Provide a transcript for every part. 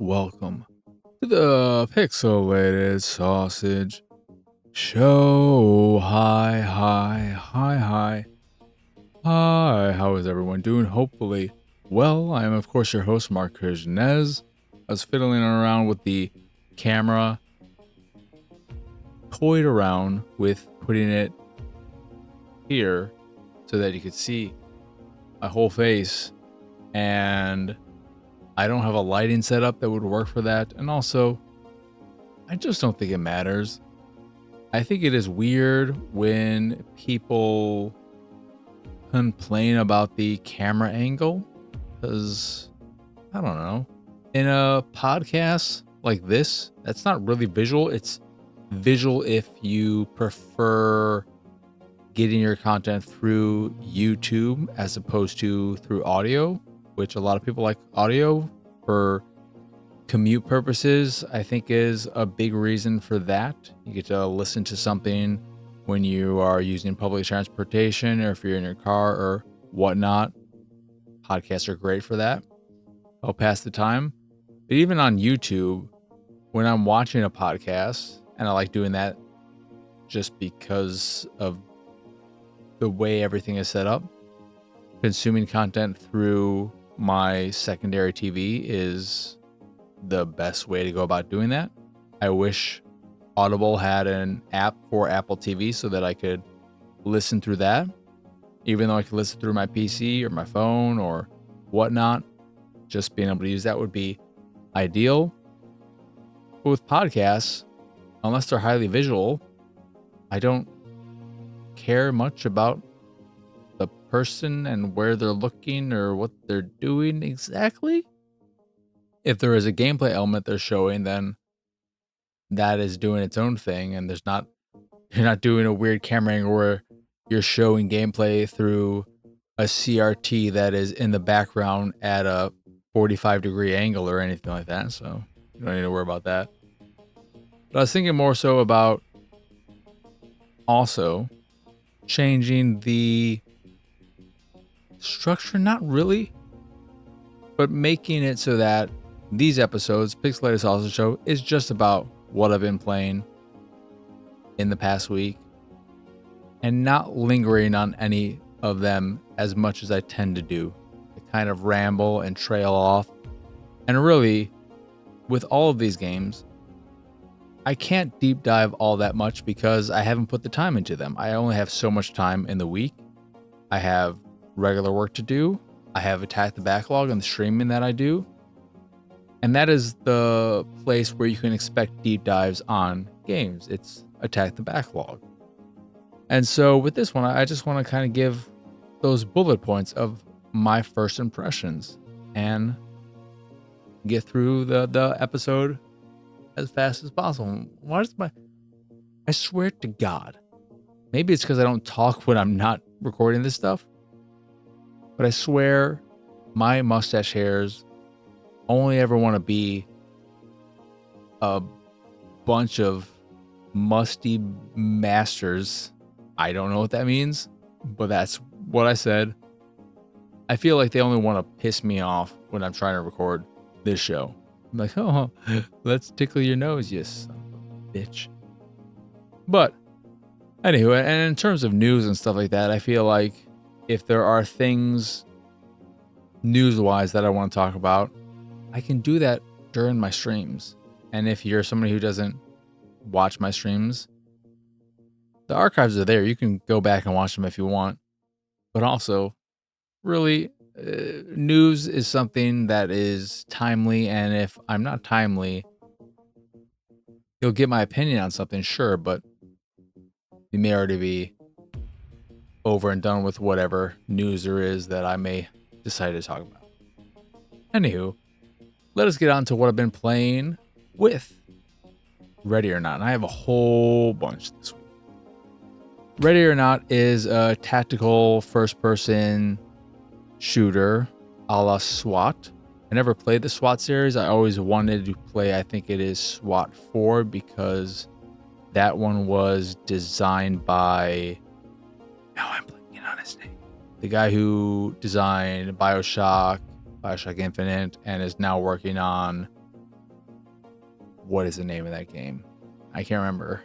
welcome to the Pixelated Sausage Show. Hi. How is everyone doing? Hopefully well. I am, of course, your host, Mark Kirchnez. I was fiddling around with the camera, toyed around with putting it here so that you could see my whole face, and I don't have a lighting setup that would work for that. And also, I just don't think it matters. I think it is weird when people complain about the camera angle because, I don't know, in a podcast like this, that's not really visual. It's visual if you prefer getting your content through YouTube as opposed to through audio, which a lot of people like audio for commute purposes. I think is a big reason for that. You get to listen to something when you are using public transportation or if you're in your car or whatnot. Podcasts are great for that. I'll pass the time. But even on YouTube, when I'm watching a podcast, and I like doing that just because of the way everything is set up, consuming content through my secondary TV is the best way to go about doing that. I wish Audible had an app for Apple TV so that I could listen through that, even though I could listen through my PC or my phone or whatnot. Just being able to use that would be ideal. But with podcasts, unless they're highly visual, I don't care much about the person and where they're looking or what they're doing exactly. If there is a gameplay element they're showing, then that is doing its own thing, and you're not doing a weird camera angle where you're showing gameplay through a CRT that is in the background at a 45-degree angle or anything like that. So you don't need to worry about that. But I was thinking more so about also changing the structure, not really, but making it so that these episodes, Pixelated Sausage Show, is just about what I've been playing in the past week and not lingering on any of them as much as I tend to do. I kind of ramble and trail off. And really, with all of these games, I can't deep dive all that much because I haven't put the time into them. I only have so much time in the week. I have regular work to do. I have Attack the Backlog and the streaming that I do. And that is the place where you can expect deep dives on games. It's Attack the Backlog. And so with this one, I just want to kind of give those bullet points of my first impressions and get through the episode as fast as possible. I swear to God, maybe it's because I don't talk when I'm not recording this stuff, but I swear my mustache hairs only ever want to be a bunch of musty masters. I don't know what that means, but that's what I said. I feel like they only want to piss me off when I'm trying to record this show. I'm like, oh, let's tickle your nose, you son of a bitch. But anyway, and in terms of news and stuff like that, I feel like if there are things news-wise that I want to talk about, I can do that during my streams. And if you're somebody who doesn't watch my streams, the archives are there. You can go back and watch them if you want. But also, really, news is something that is timely. And if I'm not timely, you'll get my opinion on something, sure. But you may already be over and done with whatever news there is that I may decide to talk about. Anywho, let us get on to what I've been playing with Ready or Not. And I have a whole bunch this week. Ready or Not is a tactical first-person shooter a la SWAT. I never played the SWAT series. I always wanted to play, I think it is SWAT 4, because that one was designed by... Now I'm blanking on his name. The guy who designed Bioshock Infinite, and is now working on what is the name of that game? I can't remember.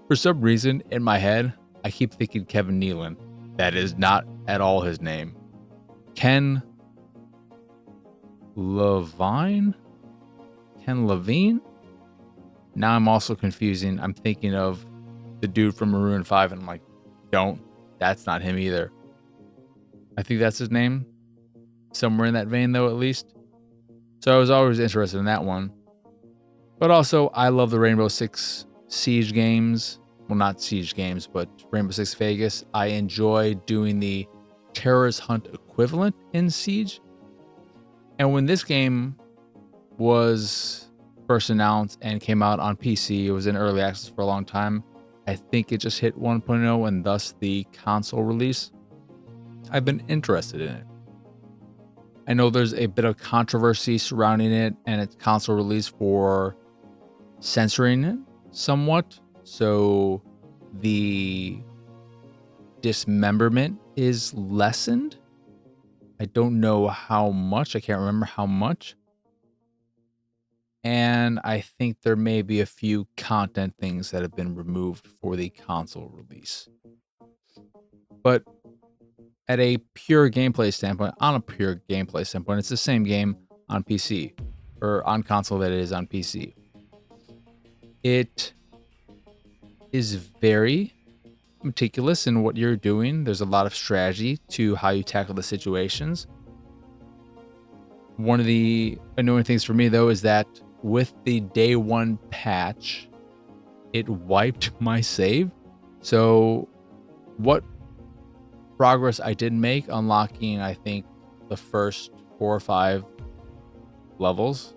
For some reason, in my head, I keep thinking Kevin Nealon. That is not at all his name. Ken Levine? Ken Levine? Now I'm also confusing. I'm thinking of the dude from Maroon 5, and I'm like, that's not him either. I think that's his name. Somewhere in that vein, though, at least. So I was always interested in that one. But also, I love the Rainbow Six Siege games. Well, not Siege games, but Rainbow Six Vegas. I enjoy doing the terrorist hunt equivalent in Siege. And when this game was first announced and came out on PC, it was in early access for a long time. I think it just hit 1.0 and thus the console release. I've been interested in it. I know there's a bit of controversy surrounding it and its console release for censoring it somewhat. So the dismemberment is lessened. I don't know how much. I can't remember how much. And I think there may be a few content things that have been removed for the console release. But at a pure gameplay standpoint, it's the same game on PC, or on console that it is on PC. It is very meticulous in what you're doing. There's a lot of strategy to how you tackle the situations. One of the annoying things for me, though, is that with the day one patch, it wiped my save. So what progress I did make unlocking, I think, the first 4 or 5 levels,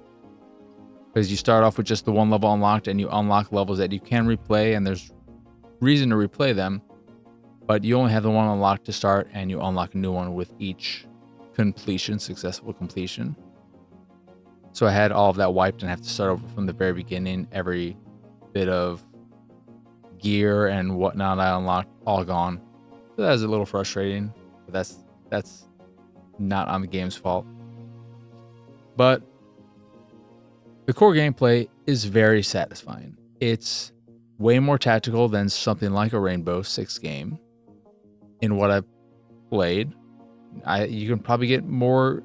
because you start off with just the one level unlocked and you unlock levels that you can replay, and there's reason to replay them, but you only have the one unlocked to start, and you unlock a new one with each successful completion. So I had all of that wiped and have to start over from the very beginning. Every bit of gear and whatnot I unlocked, all gone. So that was a little frustrating, but that's not on the game's fault. But the core gameplay is very satisfying. It's way more tactical than something like a Rainbow Six game in what I've played. You can probably get more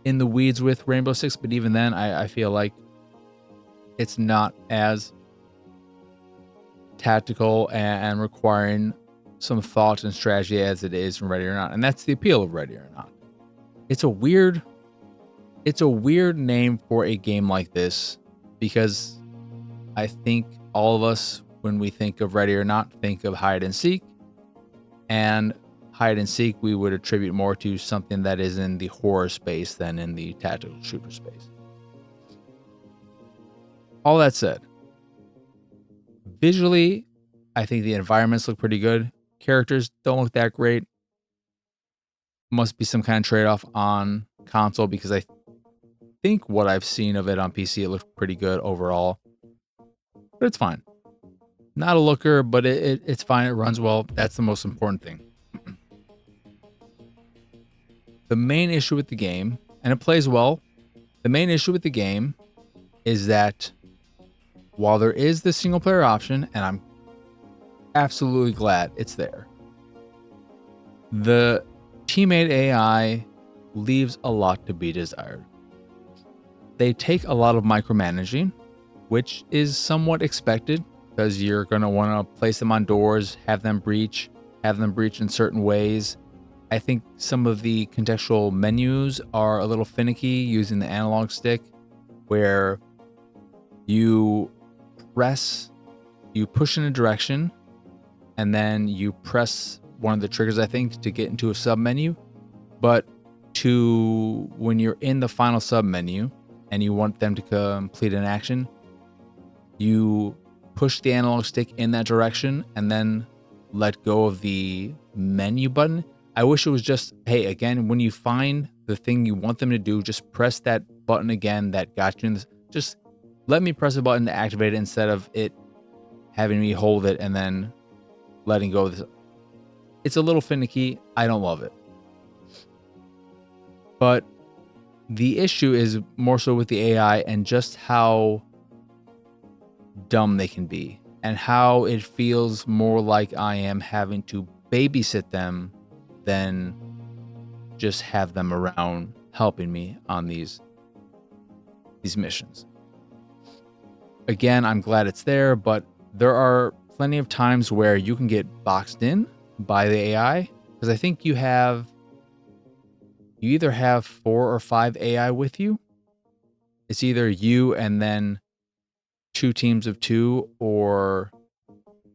in the weeds with Rainbow Six, but even then, I feel like it's not as tactical and requiring some thought and strategy as it is in Ready or Not. And that's the appeal of Ready or Not. It's a weird name for a game like this, because I think all of us, when we think of Ready or Not, think of hide and seek. And hide and seek we would attribute more to something that is in the horror space than in the tactical shooter space. All that said, visually, I think the environments look pretty good. Characters don't look that great. Must be some kind of trade-off on console, because I think what I've seen of it on PC, it looks pretty good overall. But it's fine. Not a looker, but it's fine. It runs well. That's the most important thing. The main issue with the game, and it plays well, the main issue with the game is that while there is the single player option, and I'm absolutely glad it's there, the teammate AI leaves a lot to be desired. They take a lot of micromanaging, which is somewhat expected, because you're going to want to place them on doors, have them breach in certain ways. I think some of the contextual menus are a little finicky using the analog stick, where you push in a direction, and then you press one of the triggers, I think, to get into a sub menu. But when you're in the final sub menu and you want them to complete an action, you push the analog stick in that direction and then let go of the menu button. I wish it was just, hey, again, when you find the thing you want them to do, just press that button again that got you in this. Just let me press a button to activate it, instead of it having me hold it and then letting go of this. It's a little finicky. I don't love it. But the issue is more so with the AI and just how dumb they can be and how it feels more like I am having to babysit them than just have them around helping me on these missions. Again, I'm glad it's there, but there are plenty of times where you can get boxed in by the AI, because I think you either have 4 or 5 AI with you. It's either you and then 2 teams of 2, or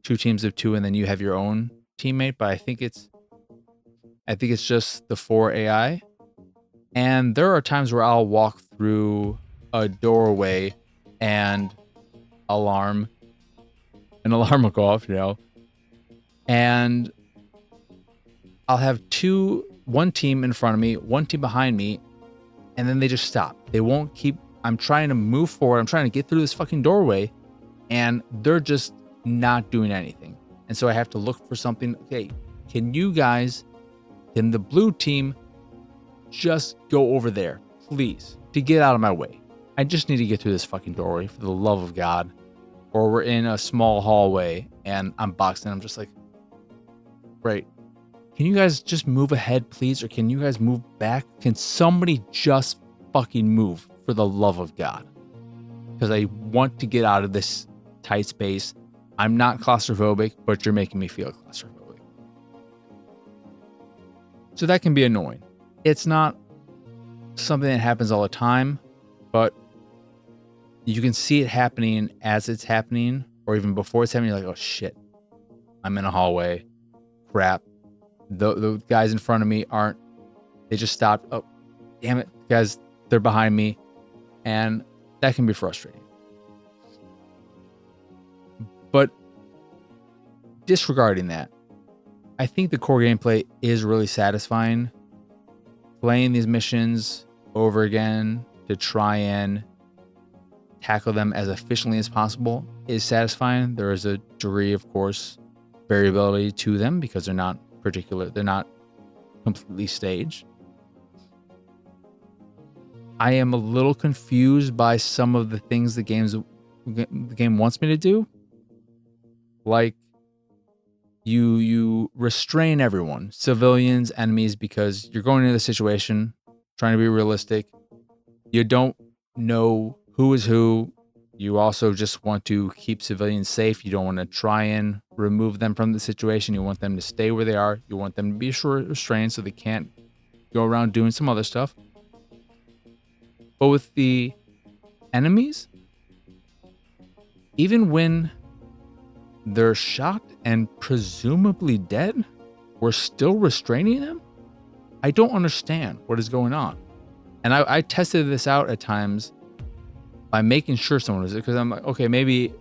2 teams of 2 and then you have your own teammate, but I think it's just the 4 AI. And there are times where I'll walk through a doorway and an alarm will go off, and I'll have one team in front of me, one team behind me, and then they just stop. They won't keep. I'm trying to move forward. I'm trying to get through this fucking doorway, and they're just not doing anything. And so I have to look for something. Okay, can the blue team just go over there, please, to get out of my way? I just need to get through this fucking doorway, for the love of God. Or we're in a small hallway and I'm boxed in. I'm just like, right. Can you guys just move ahead, please? Or can you guys move back? Can somebody just fucking move, for the love of God? Because I want to get out of this tight space. I'm not claustrophobic, but you're making me feel claustrophobic. So that can be annoying. It's not something that happens all the time, but you can see it happening as it's happening, or even before it's happening. You're like, oh shit, I'm in a hallway. Crap. The guys in front of me they just stopped. Oh, damn it. Guys, they're behind me. And that can be frustrating. But disregarding that, I think the core gameplay is really satisfying. Playing these missions over again to try and tackle them as efficiently as possible is satisfying. There is a degree, of course, variability to them because they're not completely staged. I am a little confused by some of the things the game wants me to do. Like, you restrain everyone, civilians, enemies, because you're going into the situation trying to be realistic. You don't know who is who. You also just want to keep civilians safe. You don't want to try and remove them from the situation. You want them to stay where they are. You want them to be restrained so they can't go around doing some other stuff. But with the enemies, even when they're shocked and presumably dead, we're still restraining them? I don't understand what is going on. And I tested this out at times by making sure someone was it, because I'm like, okay, maybe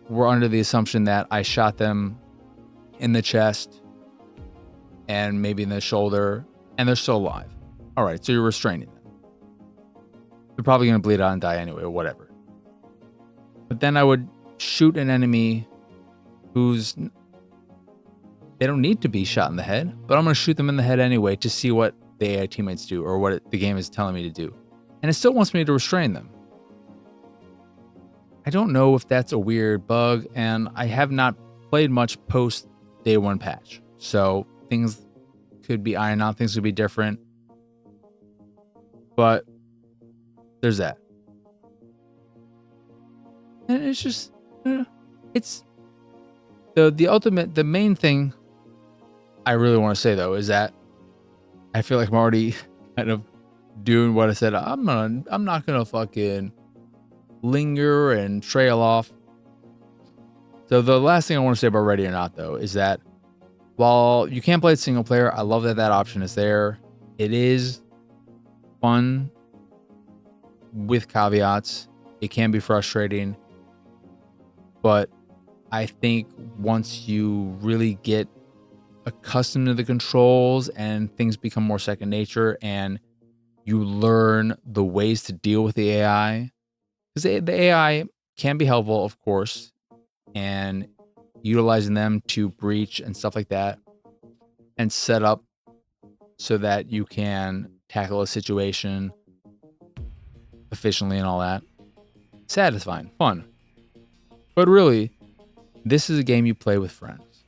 we're under the assumption that I shot them in the chest and maybe in the shoulder, and they're still alive. All right, so you're restraining them. They're probably going to bleed out and die anyway, or whatever. But then I would shoot an enemy they don't need to be shot in the head, but I'm going to shoot them in the head anyway to see what the AI teammates do, or what the game is telling me to do. And it still wants me to restrain them. I don't know if that's a weird bug, and I have not played much post day 1 patch. So things could be ironed out, things could be different. But there's that. And it's just, it's the main thing I really want to say though is that I feel like I'm already kind of doing what I said. I'm not gonna fucking linger and trail off. So the last thing I want to say about Ready or Not though is that while you can't play it single player, I love that option is there. It is fun with caveats. It can be frustrating, but I think once you really get accustomed to the controls and things become more second nature and you learn the ways to deal with the AI, because the AI can be helpful, of course, and utilizing them to breach and stuff like that and set up so that you can tackle a situation efficiently and all that. Satisfying, fun. But really, this is a game you play with friends.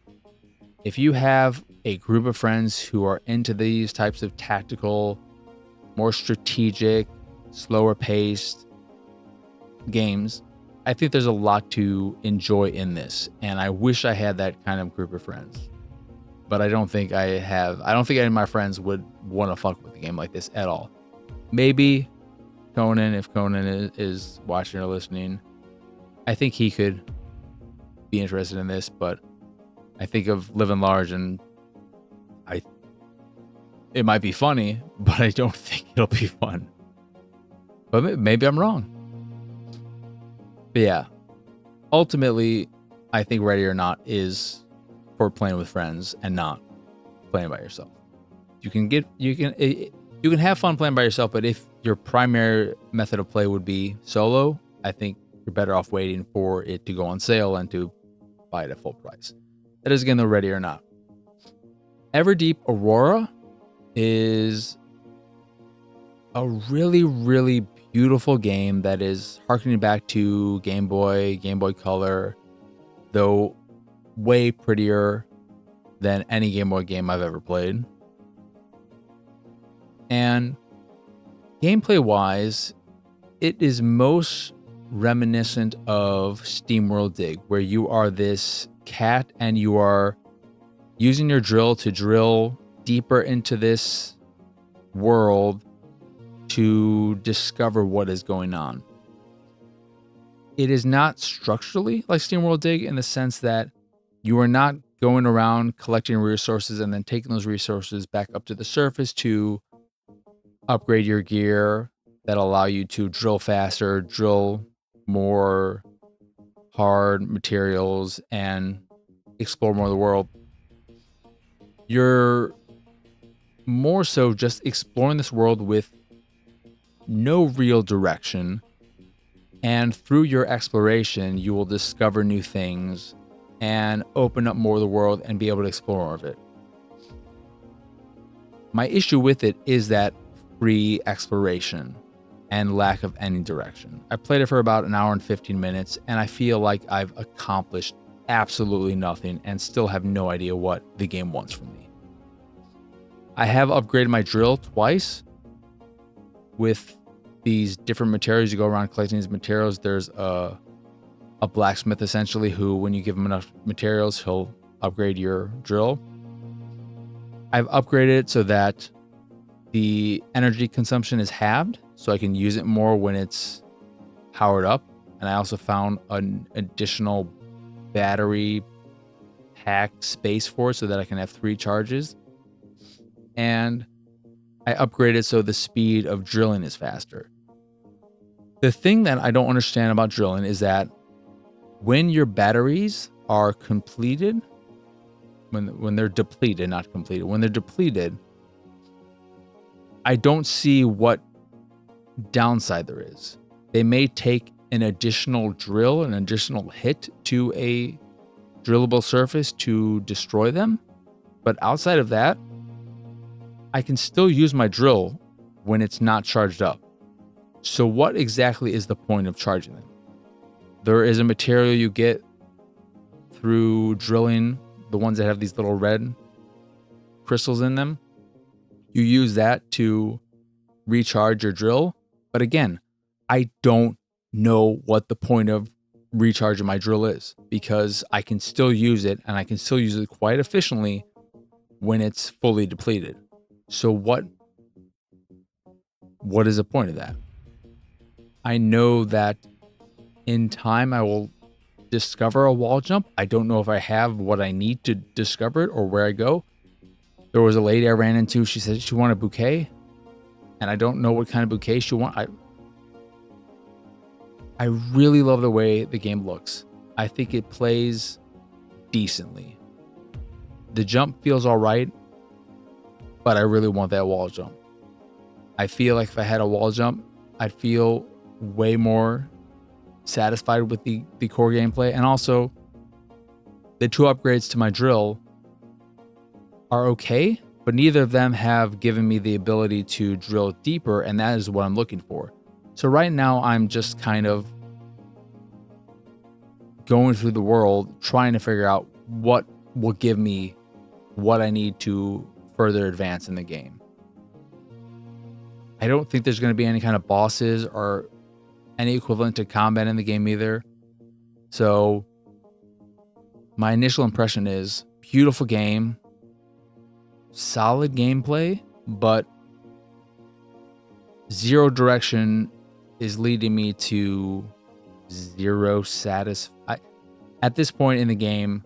If you have a group of friends who are into these types of tactical, more strategic, slower paced games, I think there's a lot to enjoy in this. And I wish I had that kind of group of friends. But I don't think I have. I don't think any of my friends would want to fuck with a game like this at all. Maybe Conan, if Conan is watching or listening, I think he could be interested in this, but I think of Living Large and it might be funny, but I don't think it'll be fun. But maybe I'm wrong. But yeah, ultimately, I think Ready or Not is for playing with friends and not playing by yourself. You can have fun playing by yourself, but if your primary method of play would be solo, I think you're better off waiting for it to go on sale and to buy it at full price. That is again the Ready or Not. Everdeep Aurora is a really, really beautiful game that is harkening back to Game Boy Color, though way prettier than any Game Boy game I've ever played. And gameplay wise, it is most reminiscent of SteamWorld Dig, where you are this cat and you are using your drill to drill deeper into this world to discover what is going on. It is not structurally like SteamWorld Dig in the sense that you are not going around collecting resources and then taking those resources back up to the surface to upgrade your gear that allow you to drill faster, drill more hard materials, and explore more of the world. You're more so just exploring this world with no real direction, and through your exploration, you will discover new things and open up more of the world and be able to explore more of it. My issue with it is that free exploration and lack of any direction. I played it for about an hour and 15 minutes, and I feel like I've accomplished absolutely nothing and still have no idea what the game wants from me. I have upgraded my drill twice with these different materials. You go around collecting these materials. There's a blacksmith essentially who, when you give him enough materials, he'll upgrade your drill. I've upgraded it so that the energy consumption is halved, so I can use it more when it's powered up. And I also found an additional battery packed space for it so that I can have 3 charges. And I upgraded so the speed of drilling is faster. The thing that I don't understand about drilling is that when your batteries are completed, when they're depleted, not completed, when they're depleted, I don't see what downside there is. They may take an additional drill, an additional hit to a drillable surface to destroy them. But outside of that, I can still use my drill when it's not charged up. So what exactly is the point of charging them? There is a material you get through drilling, the ones that have these little red crystals in them. You use that to recharge your drill. But again, I don't know what the point of recharging my drill is, because I can still use it, and I can still use it quite efficiently when it's fully depleted. So what is the point of that? I know that in time I will discover a wall jump. I don't know if I have what I need to discover it or where I go. There was a lady I ran into. She said she wanted a bouquet, and I don't know what kind of bouquet she wants. I really love the way the game looks. I think it plays decently. The jump feels all right, but I really want that wall jump. I feel like if I had a wall jump, I'd feel way more satisfied with the core gameplay. And also, the 2 upgrades to my drill are okay, but neither of them have given me the ability to drill deeper, and that is what I'm looking for. So right now, I'm just kind of going through the world, trying to figure out what will give me what I need to further advance in the game. I don't think there's going to be any kind of bosses or any equivalent to combat in the game either. So my initial impression is beautiful game, solid gameplay, but zero direction is leading me to zero satisfaction. At this point in the game,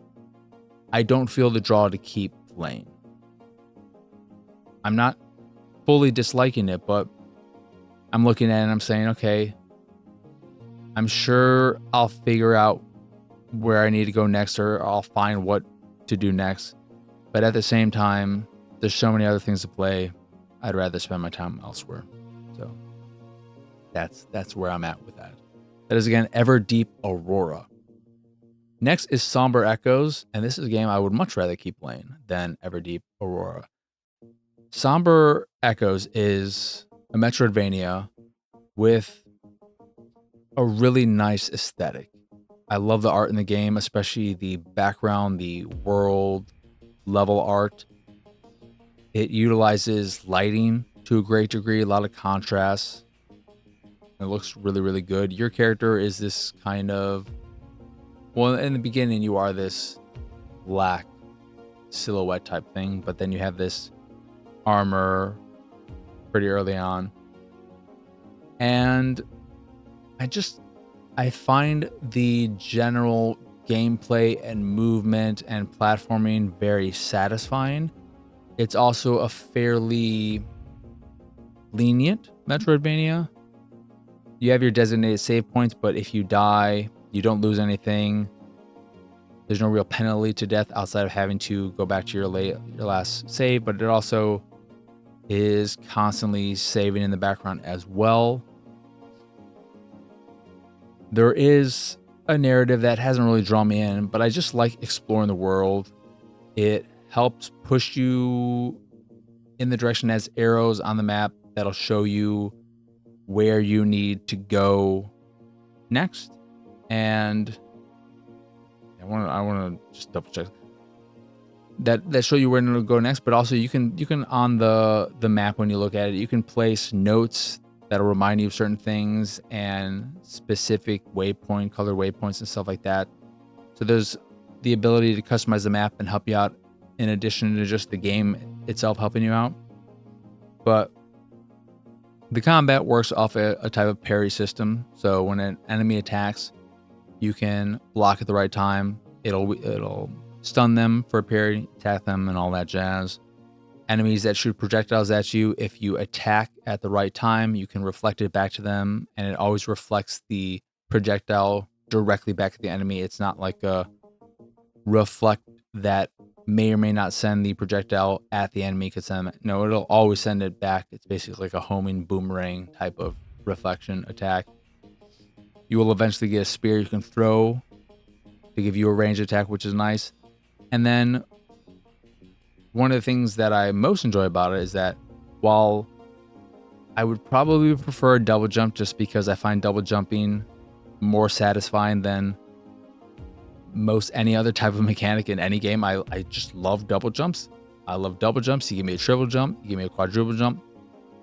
I don't feel the draw to keep playing. I'm not fully disliking it, but I'm looking at it and I'm saying, okay, I'm sure I'll figure out where I need to go next, or I'll find what to do next. But at the same time, there's so many other things to play. I'd rather spend my time elsewhere. So that's where I'm at with that. That is, again, Everdeep Aurora. Next is Somber Echoes, and this is a game I would much rather keep playing than Everdeep Aurora. Somber Echoes is a Metroidvania with a really nice aesthetic. I love the art in the game, especially the background, the world level art. It utilizes lighting to a great degree, a lot of contrast. It looks really, really good. Your character is this kind of, well, in the beginning, you are this black silhouette type thing, but then you have this armor pretty early on. And I find the general gameplay and movement and platforming very satisfying. It's also a fairly lenient Metroidvania. You have your designated save points, but if you die, you don't lose anything. There's no real penalty to death outside of having to go back to your last save, but it also is constantly saving in the background as well. There is a narrative that hasn't really drawn me in, but I just like exploring the world. It helps push you in the direction as arrows on the map that'll show you where you need to go next. And I want to just double check that show you where to go next, but also you can on the map, when you look at it, you can place notes that'll remind you of certain things and specific color waypoints and stuff like that. So there's the ability to customize the map and help you out in addition to just the game itself helping you out. But the combat works off a type of parry system. So when an enemy attacks, you can block at the right time. It'll stun them for a parry, attack them, and all that jazz. Enemies that shoot projectiles at you, if you attack at the right time, you can reflect it back to them, and it always reflects the projectile directly back at the enemy. It's not like a reflect that may or may not send the projectile at the enemy. No, it'll always send it back. It's basically like a homing boomerang type of reflection attack. You will eventually get a spear you can throw to give you a ranged attack, which is nice. And then one of the things that I most enjoy about it is that while I would probably prefer a double jump, just because I find double jumping more satisfying than most any other type of mechanic in any game. I just love double jumps. I love double jumps. You give me a triple jump, you give me a quadruple jump,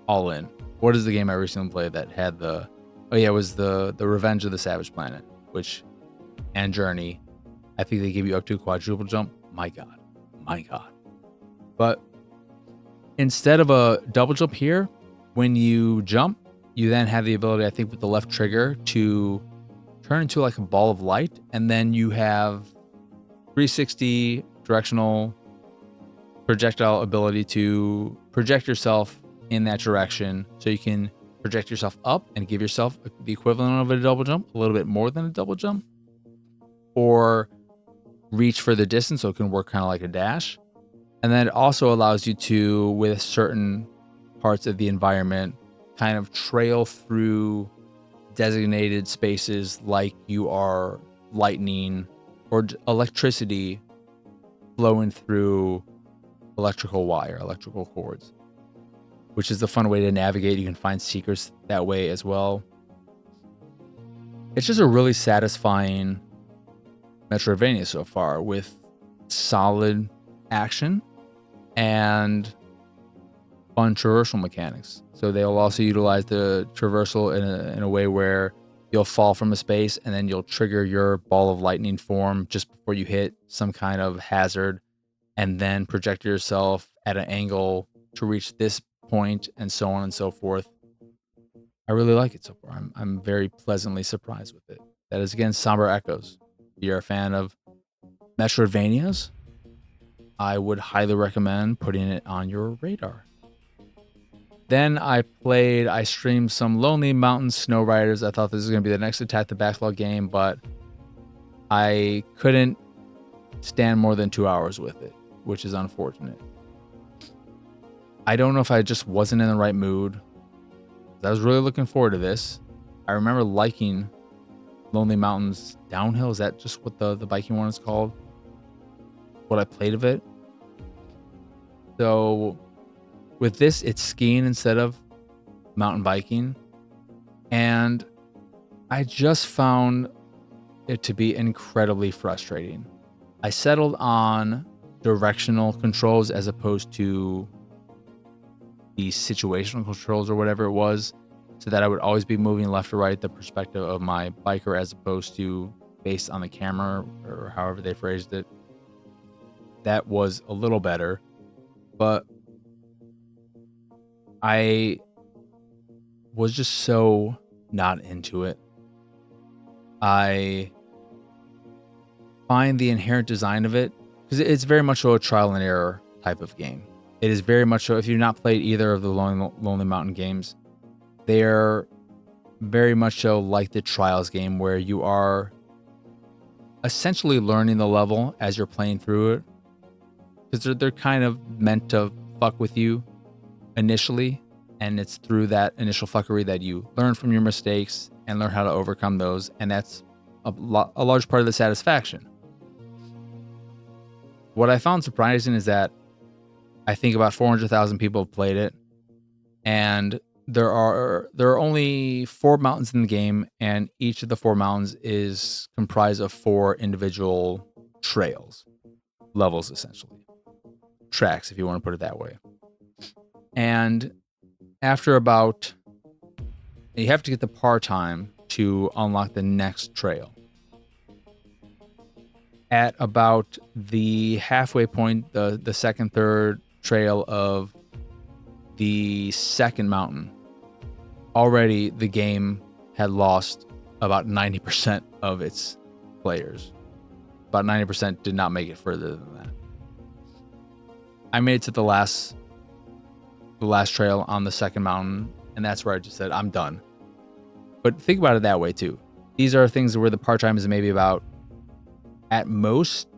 all in. What is the game I recently played that had it was the Revenge of the Savage Planet, and Journey. I think they give you up to a quadruple jump. My God. But instead of a double jump here, when you jump, you then have the ability, I think, with the left trigger to turn into like a ball of light. And then you have 360 directional projectile ability to project yourself in that direction. So you can project yourself up and give yourself the equivalent of a double jump, a little bit more than a double jump, or reach for the distance, so it can work kind of like a dash. And then it also allows you to, with certain parts of the environment, kind of trail through designated spaces like you are lightning or electricity flowing through electrical cords, which is the fun way to navigate. You can find secrets that way as well. It's just a really satisfying Metroidvania so far, with solid action and fun traversal mechanics. So they'll also utilize the traversal in a way where you'll fall from a space and then you'll trigger your ball of lightning form just before you hit some kind of hazard, and then project yourself at an angle to reach this point, and so on and so forth. I really like it so far. I'm very pleasantly surprised with it. That is, again, Somber Echoes. If you're a fan of Metroidvanias, I would highly recommend putting it on your radar. Then I streamed some Lonely Mountain Snow Riders. I thought this was going to be the next Attack the Backlog game, but I couldn't stand more than 2 hours with it, which is unfortunate. I don't know if I just wasn't in the right mood. I was really looking forward to this. I remember liking Lonely Mountains Downhill. Is that just what the biking one is called? What I played of it. So with this, it's skiing instead of mountain biking. And I just found it to be incredibly frustrating. I settled on directional controls as opposed to the situational controls or whatever it was, so that I would always be moving left or right, the perspective of my biker, as opposed to based on the camera, or however they phrased it. That was a little better, but I was just so not into it. I find the inherent design of it, because it's very much a trial and error type of game. It is very much so. If you've not played either of the Lonely Mountain games, they're very much so like the Trials game, where you are essentially learning the level as you're playing through it, because they're kind of meant to fuck with you initially, and it's through that initial fuckery that you learn from your mistakes and learn how to overcome those, and that's a large part of the satisfaction. What I found surprising is that I think about 400,000 people have played it, and there are only 4 mountains in the game, and each of the 4 mountains is comprised of 4 individual trails, levels essentially, tracks if you want to put it that way. And after about, you have to get the par time to unlock the next trail. At about the halfway point, the second, third trail of the second mountain, already the game had lost about 90% of its players. About 90% did not make it further than that. I made it to the last trail on the second mountain, and that's where I just said, I'm done. But think about it that way too. These are things where the part time is maybe about, at most,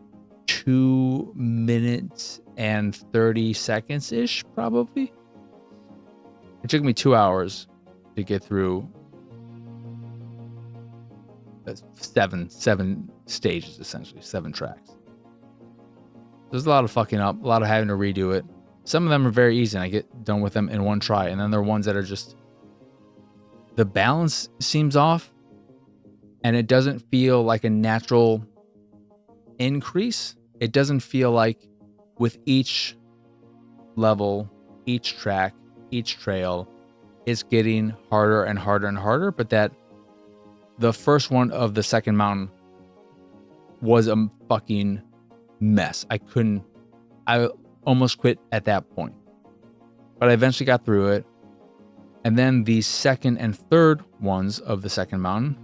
2 minutes and 30 seconds ish, probably. It took me 2 hours to get through 7 stages, essentially 7 tracks. There's a lot of fucking up, a lot of having to redo it. Some of them are very easy, and I get done with them in one try. And then there are ones that are just, the balance seems off, and it doesn't feel like a natural increase. It doesn't feel like with each level, each track, each trail, it's getting harder and harder and harder, but that the first one of the second mountain was a fucking mess. I almost quit at that point, but I eventually got through it. And then the second and third ones of the second mountain,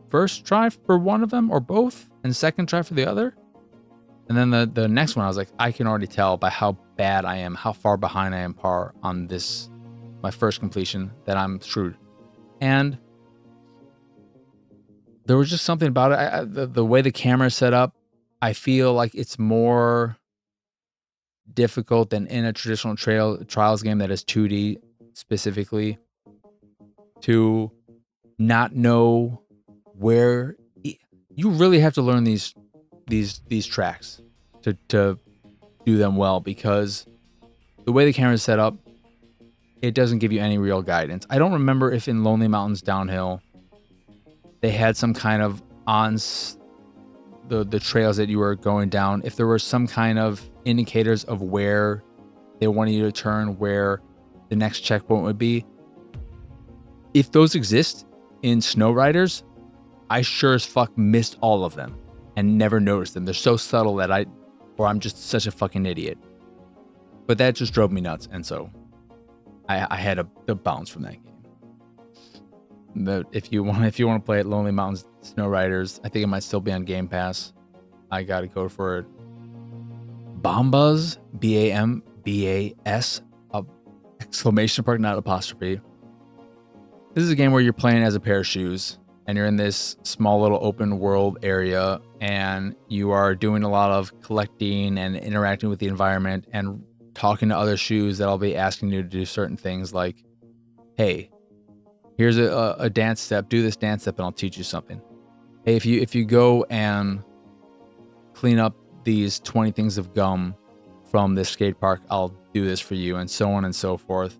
first try for one of them or both, and second try for the other. And then the next one, I was like, I can already tell by how bad I am, how far behind I am par on this, my first completion, that I'm screwed. And there was just something about it. The way the camera is set up, I feel like it's more difficult than in a traditional trials game that is 2D specifically, to not know where you really have to learn these tracks to do them well, because the way the camera is set up, it doesn't give you any real guidance. I don't remember if in Lonely Mountains Downhill they had some kind of the trails that you were going down, if there were some kind of indicators of where they wanted you to turn, where the next checkpoint would be. If those exist in Snow Riders, I sure as fuck missed all of them and never noticed them. They're so subtle that I'm just such a fucking idiot. But that just drove me nuts, and so I had to bounce from that game. But if you want to play it, Lonely Mountains Snow Riders, I think it might still be on Game Pass. I gotta go for it. Bambas, Bambas, exclamation mark, not apostrophe. This is a game where you're playing as a pair of shoes, and you're in this small little open world area, and you are doing a lot of collecting and interacting with the environment and talking to other shoes that'll be asking you to do certain things like, hey, here's a dance step, do this dance step and I'll teach you something. Hey, if you go and clean up these 20 things of gum from this skate park, I'll do this for you, and so on and so forth.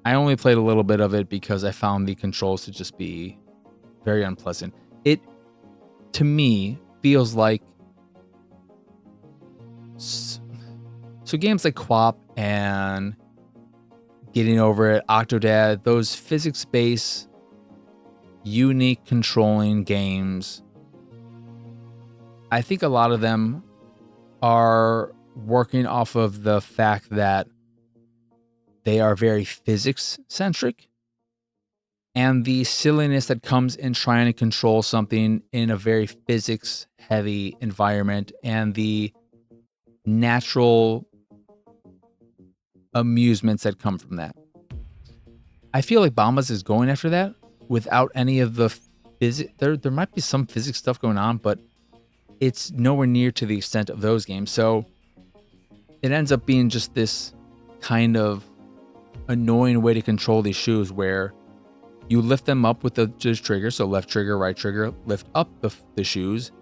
I only played a little bit of it because I found the controls to just be very unpleasant. It, to me, feels like so games like QWOP and Getting Over It, Octodad, those physics-based, unique controlling games, I think a lot of them are working off of the fact that they are very physics-centric, and the silliness that comes in trying to control something in a very physics-heavy environment, and the natural amusements that come from that. I feel like Bambas is going after that without any of the physics. There might be some physics stuff going on, but it's nowhere near to the extent of those games. So it ends up being just this kind of annoying way to control these shoes where you lift them up with the just trigger, so left trigger, right trigger, lift up the shoes,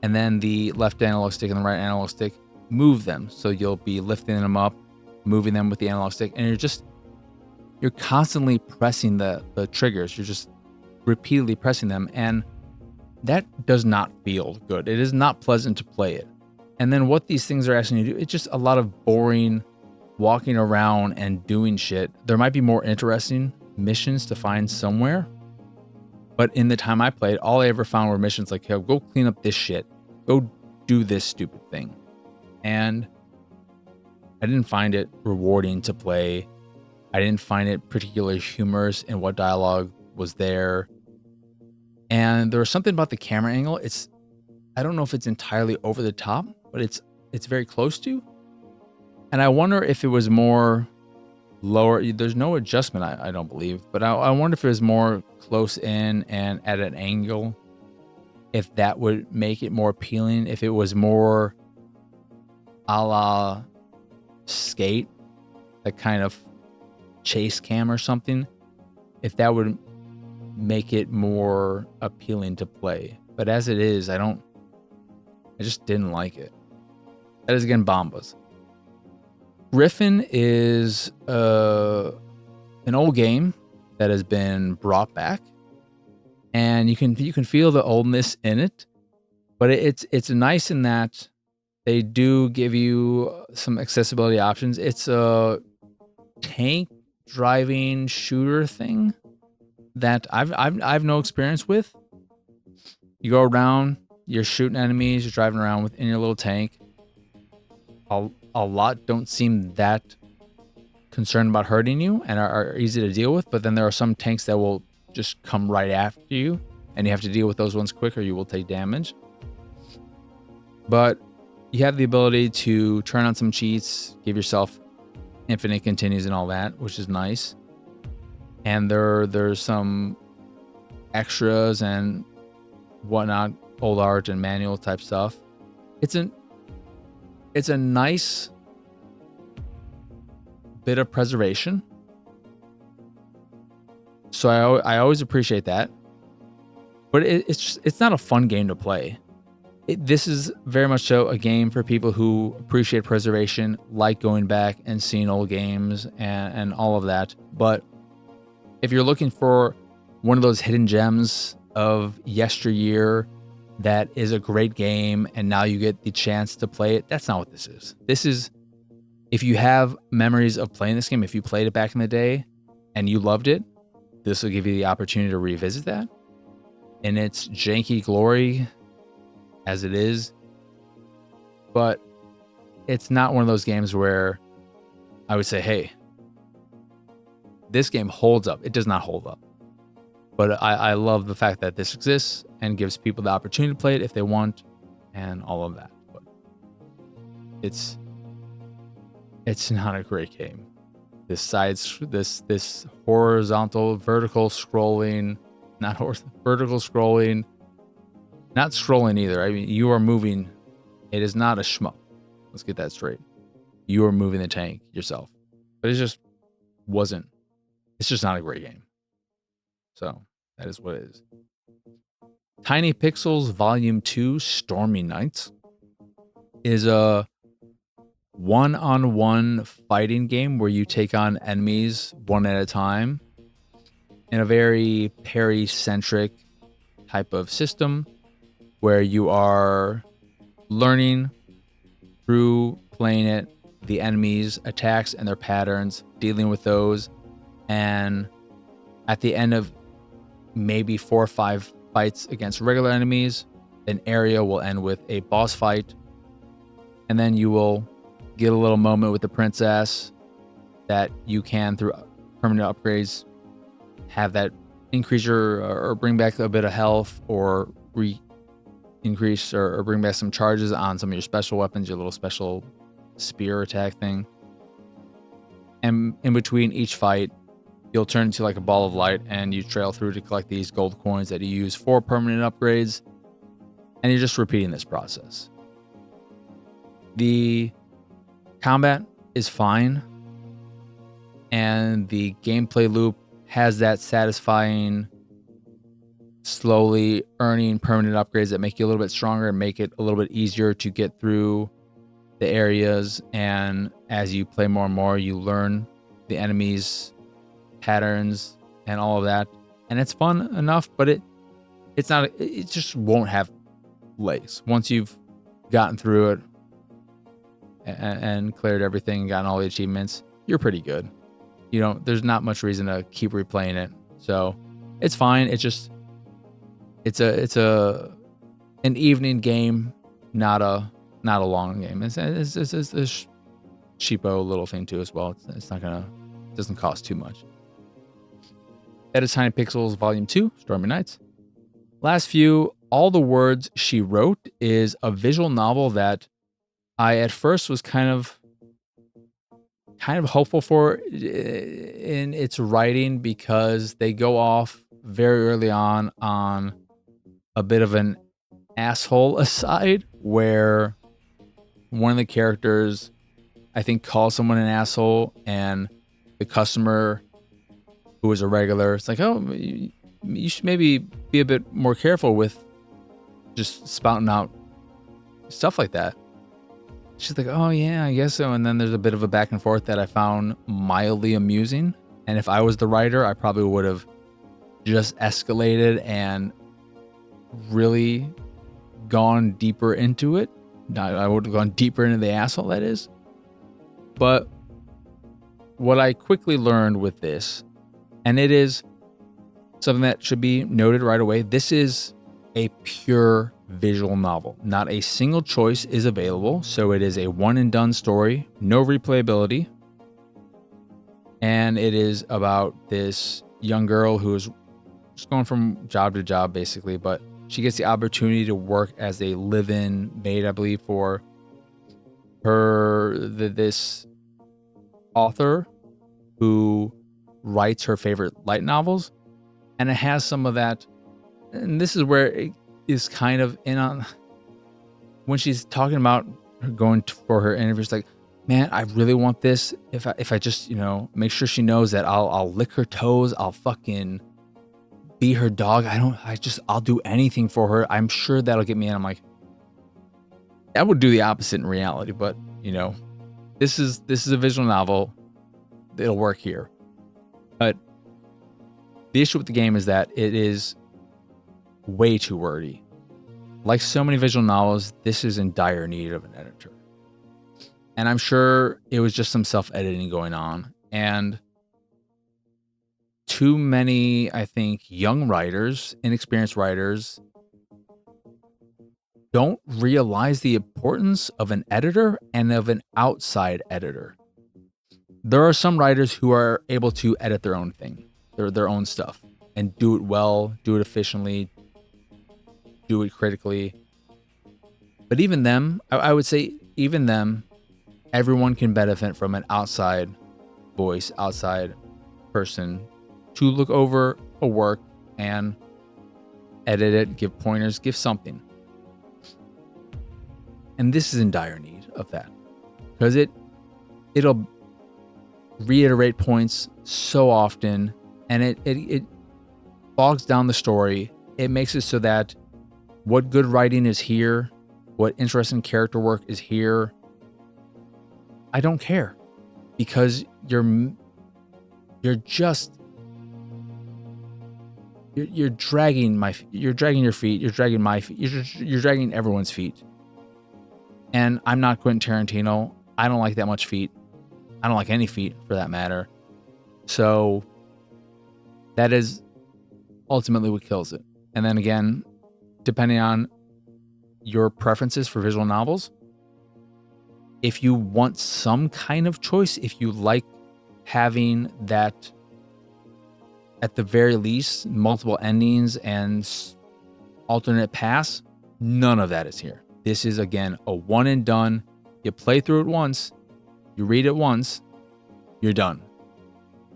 and then the left analog stick and the right analog stick move them. So you'll be lifting them up, moving them with the analog stick, and you're constantly pressing the triggers. You're just repeatedly pressing them, and that does not feel good. It is not pleasant to play it. And then what these things are asking you to do, it's just a lot of boring walking around and doing shit. There might be more interesting missions to find somewhere, but in the time I played, all I ever found were missions like, hey, go clean up this shit, go do this stupid thing. And I didn't find it rewarding to play. I didn't find it particularly humorous in what dialogue was there. And there was something about the camera angle. I don't know if it's entirely over the top, but it's very close to. And I wonder if it was more lower. There's no adjustment, I don't believe, but I wonder if it was more close in and at an angle, if that would make it more appealing. If it was more a la Skate, that kind of chase cam or something, if that would make it more appealing to play. But as it is, I just didn't like it. That is again Bambas. Griffin is an old game that has been brought back, and you can feel the oldness in it, but it's nice in that they do give you some accessibility options. It's a tank driving shooter thing that I've no experience with. You go around, you're shooting enemies, you're driving around within your little tank. A lot don't seem that concerned about hurting you and are easy to deal with, but then there are some tanks that will just come right after you, and you have to deal with those ones quick or you will take damage. But you have the ability to turn on some cheats, give yourself infinite continues and all that, which is nice. And there's some extras and whatnot, old art and manual type stuff. It's a nice bit of preservation. So I always appreciate that. But it's not a fun game to play. This is very much so a game for people who appreciate preservation, like going back and seeing old games and all of that. But if you're looking for one of those hidden gems of yesteryear that is a great game and now you get the chance to play it. That's not what this is. This is, if you have memories of playing this game, if you played it back in the day and you loved it, this will give you the opportunity to revisit that in its janky glory as it is. But it's not one of those games where I would say, hey, this game holds up. It does not hold up. But I love the fact that this exists and gives people the opportunity to play it if they want and all of that. But it's not a great game. This horizontal, vertical scrolling, not scrolling either. I mean, you are moving. It is not a shmup. Let's get that straight. You are moving the tank yourself. But it's just not a great game. So that is what it is. Tiny Pixels Volume 2 Stormy Nights is a one-on-one fighting game where you take on enemies one at a time in a very parry-centric type of system where you are learning through playing it, the enemies' attacks and their patterns, dealing with those, and at the end of maybe 4 or 5 fights against regular enemies, an area will end with a boss fight, and then you will get a little moment with the princess that you can, through permanent upgrades, have that increase or bring back a bit of health, or increase or bring back some charges on some of your special weapons, your little special spear attack thing. And in between each fight, you'll turn into like a ball of light and you trail through to collect these gold coins that you use for permanent upgrades. And you're just repeating this process. The combat is fine. And the gameplay loop has that satisfying, slowly earning permanent upgrades that make you a little bit stronger and make it a little bit easier to get through the areas. And as you play more and more, you learn the enemies' patterns and all of that. And it's fun enough, but it just won't have legs. Once you've gotten through it and cleared everything and gotten all the achievements, you're pretty good. There's not much reason to keep replaying it. So it's fine. It's an evening game, not a long game. It's a cheapo little thing too as well. It doesn't cost too much. That is Tiny Pixels Volume 2, Stormy Nights. Last few, All the Words She Wrote is a visual novel that I at first was kind of hopeful for in its writing, because they go off very early on a bit of an asshole aside, where one of the characters, I think, calls someone an asshole, and the customer, who is a regular, it's like, oh, you should maybe be a bit more careful with just spouting out stuff like that. She's like, oh yeah, I guess so. And then there's a bit of a back and forth that I found mildly amusing. And if I was the writer, I probably would have just escalated and really gone deeper into it. I would have gone deeper into the asshole, that is. But what I quickly learned with this, and it is something that should be noted right away, this is a pure visual novel. Not a single choice is available, so it is a one and done story, no replayability. And it is about this young girl who is just going from job to job, basically, but she gets the opportunity to work as a live-in maid, I believe, for this author who writes her favorite light novels. And it has some of that, and this is where it is kind of in on, when she's talking about her going for her interview, it's like, man, I really want this. If I just, make sure she knows that I'll lick her toes, I'll fucking be her dog. I'll do anything for her. I'm sure that'll get me in. I'm like, that would do the opposite in reality, but this is a visual novel. It'll work here. But the issue with the game is that it is way too wordy. like so many visual novels, this is in dire need of an editor. And I'm sure it was just some self-editing going on. And too many, I think, young writers, inexperienced writers, don't realize the importance of an editor and of an outside editor. There are some writers who are able to edit their own thing, their own stuff, and do it well, do it efficiently, do it critically. But even them, I would say even them, everyone can benefit from an outside voice, outside person to look over a work and edit it, give pointers, give something. And this is in dire need of that, because it'll reiterate points so often, and it bogs down the story. It makes it so that what good writing is here, what interesting character work is here, I don't care, because you're dragging your feet, you're dragging my feet, you're dragging everyone's feet. And I'm not Quentin Tarantino. I don't like that much feet. I don't like any feet for that matter. So that is ultimately what kills it. And then again, depending on your preferences for visual novels, if you want some kind of choice, if you like having that, at the very least, multiple endings and alternate paths, none of that is here. This is, again, a one and done. You play through it once, you read it once, you're done.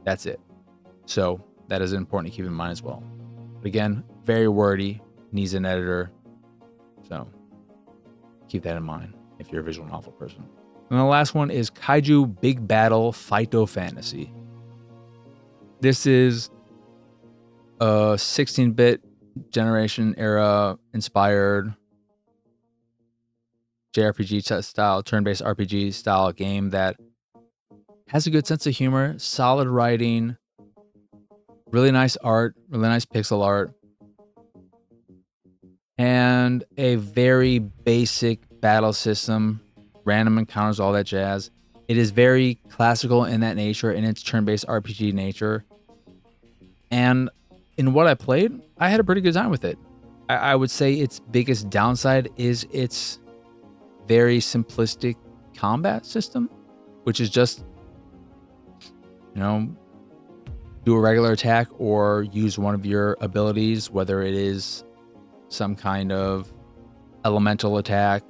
That's it. So that is important to keep in mind as well. But again, very wordy, needs an editor. So keep that in mind if you're a visual novel person. And the last one is Kaiju Big Battel Fighto Fantasy. This is a 16-bit generation era inspired JRPG style, turn-based RPG style game that has a good sense of humor, solid writing, really nice art, really nice pixel art, and a very basic battle system, random encounters, all that jazz. It is very classical in that nature, in its turn-based RPG nature. And in what I played, I had a pretty good time with it. I would say its biggest downside is its very simplistic combat system, which is just, do a regular attack or use one of your abilities, whether it is some kind of elemental attack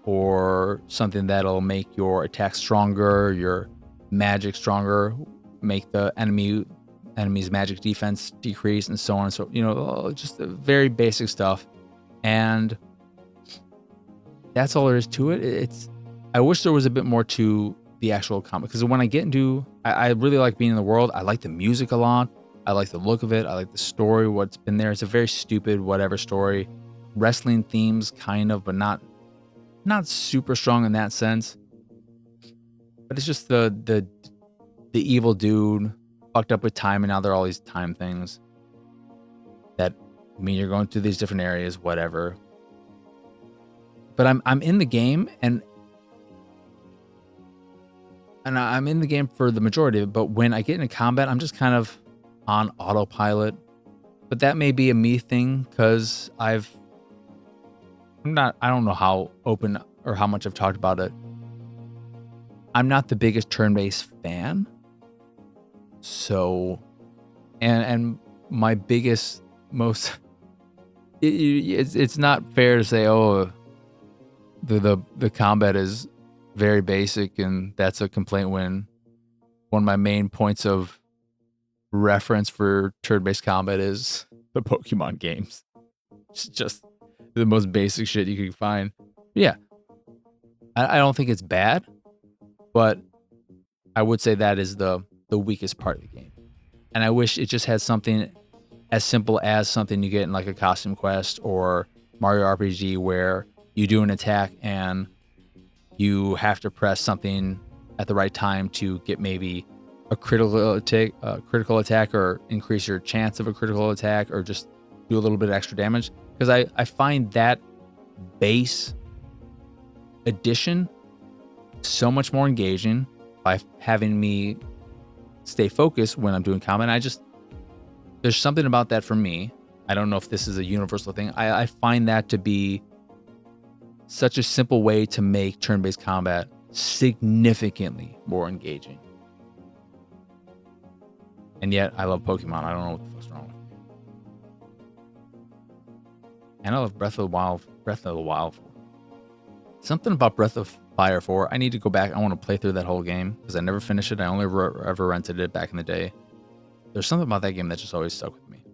or something that'll make your attack stronger, your magic stronger, make the enemy's magic defense decrease, and so on. So, just the very basic stuff. And that's all there is to it. I wish there was a bit more to the actual comic, because when I get into, I really like being in the world. I like the music a lot. I like the look of it. I like the story, what's been there. It's a very stupid, whatever story. Wrestling themes, kind of, but not super strong in that sense. But it's just the evil dude fucked up with time, and now there are all these time things that mean you're going through these different areas, whatever. But I'm in the game, and I'm in the game for the majority of it. But when I get into combat, I'm just kind of on autopilot. But that may be a me thing, because I don't know how open or how much I've talked about it. I'm not the biggest turn-based fan. So, and my biggest, most, it's not fair to say, oh, the combat is very basic and that's a complaint, when one of my main points of reference for turn-based combat is the Pokemon games. It's just the most basic shit you can find. Yeah, I don't think it's bad, but I would say that is the weakest part of the game. And I wish it just had something as simple as something you get in like a costume quest or Mario RPG, where you do an attack and you have to press something at the right time to get maybe a critical attack, or increase your chance of a critical attack, or just do a little bit of extra damage. Because I find that base edition so much more engaging by having me stay focused when I'm doing combat. There's something about that for me. I don't know if this is a universal thing. I find that to be such a simple way to make turn-based combat significantly more engaging. And yet, I love Pokemon. I don't know what the fuck's wrong with me. And I love Breath of the Wild. Something about Breath of Fire 4. I need to go back. I want to play through that whole game because I never finished it. I only ever rented it back in the day. There's something about that game that just always stuck with me.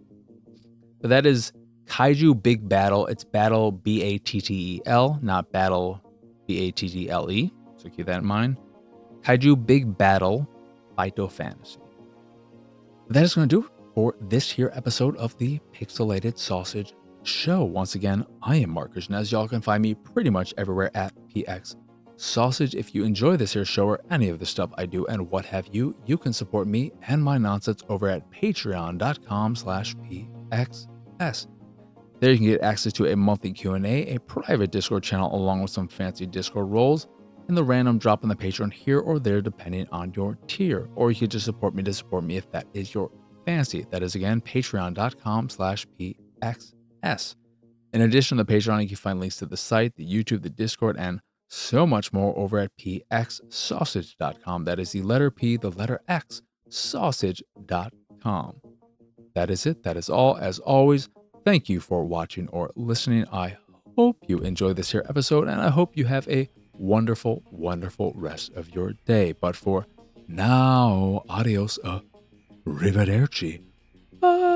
But that is Kaiju Big Battel. It's Battle Battel, not Battle Battle. So keep that in mind. Kaiju Big Battel, Fighto Fantasy. That is going to do it for this here episode of the Pixelated Sausage Show. Once again, I am Marcus, and as y'all can find me pretty much everywhere at PX Sausage. If you enjoy this here show or any of the stuff I do and what have you, you can support me and my nonsense over at patreon.com/PXS. There you can get access to a monthly Q&A, a private Discord channel along with some fancy Discord roles, and the random drop on the Patreon here or there depending on your tier. Or you could just support me to support me if that is your fancy. That is again patreon.com/PXS. In addition to the Patreon, you can find links to the site, the YouTube, the Discord, and so much more over at pxsausage.com. That is the letter P, the letter X, sausage.com. That is it. That is all. As always, thank you for watching or listening. I hope you enjoyed this here episode, and I hope you have a wonderful, wonderful rest of your day. But for now, adios, arrivederci. Bye.